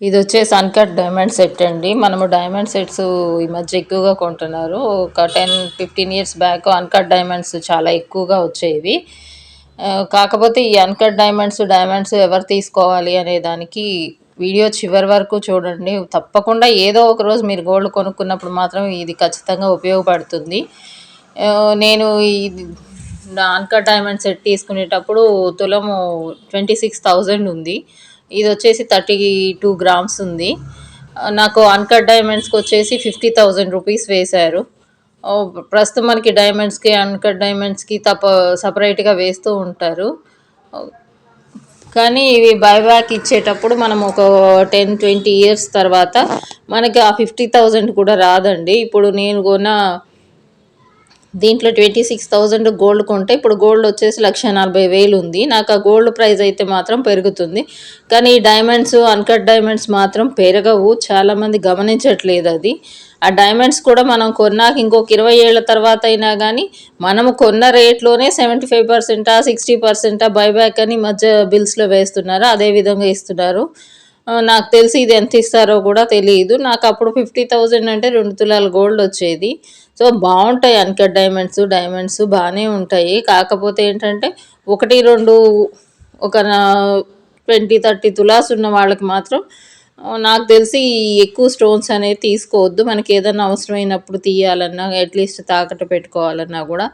ఇది వచ్చేసి uncut diamond set అండి. మనము డైమండ్ సెట్స్ ఈ మధ్య ఎక్కువగా కొంటున్నారు. ఒక 10-15 ఇయర్స్ బ్యాక్ అన్కట్ డైమండ్స్ చాలా ఎక్కువగా వచ్చేవి. కాకపోతే ఈ అన్కట్ డైమండ్స్ ఎవరు తీసుకోవాలి అనే దానికి వీడియో చివరి వరకు చూడండి. తప్పకుండా ఏదో ఒక రోజు మీరు గోల్డ్ కొనుక్కున్నప్పుడు మాత్రం ఇది ఖచ్చితంగా ఉపయోగపడుతుంది. నేను ఇది నా అన్కట్ డైమండ్ సెట్ తీసుకునేటప్పుడు తులము 26,000 ఉంది. ఇది వచ్చేసి 32 గ్రామ్స్ ఉంది. నాకు అన్కట్ డైమండ్స్కి వచ్చేసి 50,000 రూపీస్ వేశారు. ప్రస్తుతం మనకి డైమండ్స్కి అన్కట్ డైమండ్స్కి సపరేట్గా వేస్తూ ఉంటారు. కానీ ఇవి బైబ్యాక్ ఇచ్చేటప్పుడు మనం ఒక 10-20 ఇయర్స్ తర్వాత మనకి ఆ 50,000 కూడా రాదండి. ఇప్పుడు నేను కొన్న దీంట్లో 26,000 గోల్డ్ కొంటే ఇప్పుడు గోల్డ్ వచ్చేసి 1,40,000 ఉంది. నాకు ఆ గోల్డ్ ప్రైస్ అయితే మాత్రం పెరుగుతుంది. కానీ ఈ డైమండ్స్ అన్కట్ డైమండ్స్ మాత్రం పెరగవు. చాలామంది గమనించట్లేదు అది. ఆ డైమండ్స్ కూడా మనం కొన్నాక ఇంకొక 20 ఏళ్ల తర్వాత అయినా కానీ మనము కొన్న రేట్లోనే 75%, 60% బైబ్యాక్ అని మధ్య బిల్స్లో వేస్తున్నారు. అదే విధంగా ఇస్తున్నారు. నాకు తెలిసి ఇది ఎంత ఇస్తారో కూడా తెలియదు. నాకు అప్పుడు 50,000 అంటే 2 తులాల గోల్డ్ వచ్చేది. సో బాగుంటాయి అన్కట్ డైమండ్స్ బాగానే ఉంటాయి. కాకపోతే ఏంటంటే 1-2 ఒక 20-30 తులాస్ ఉన్న వాళ్ళకి మాత్రం నాకు తెలిసి ఎక్కువ స్టోన్స్ అనేది తీసుకోవద్దు. మనకి ఏదైనా అవసరమైనప్పుడు తీయాలన్నా అట్లీస్ట్ తాకట్టు పెట్టుకోవాలన్నా కూడా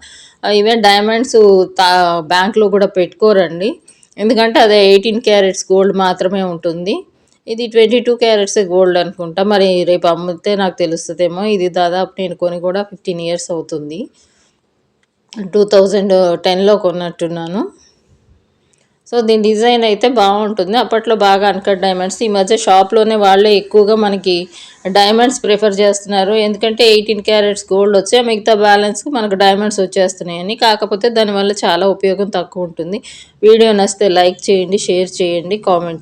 ఈవెన్ డైమండ్స్ బ్యాంక్లో కూడా పెట్టుకోరండి. ఎందుకంటే అదే 18 క్యారెట్స్ గోల్డ్ మాత్రమే ఉంటుంది. ఇది 22 క్యారెట్స్ గోల్డ్ అనుకుంటా. మరి రేపు అమ్మితే నాకు తెలుస్తుందేమో. ఇది దాదాపు నేను కొని కూడా 15 ఇయర్స్ అవుతుంది. 2010లో కొన్నట్టున్నాను. సో దీని డిజైన్ అయితే బాగుంటుంది. అప్పట్లో బాగా అన్కట్ డైమండ్స్ ఈ మధ్య షాప్లోనే వాళ్ళే ఎక్కువగా మనకి డైమండ్స్ ప్రిఫర్ చేస్తున్నారు. ఎందుకంటే 18 క్యారెట్స్ గోల్డ్ వచ్చాయి, మిగతా బ్యాలెన్స్కి మనకు డైమండ్స్ వచ్చేస్తున్నాయని. కాకపోతే దానివల్ల చాలా ఉపయోగం తక్కువ ఉంటుంది. వీడియో నచ్చితే లైక్ చేయండి, షేర్ చేయండి, కామెంట్ చేయండి.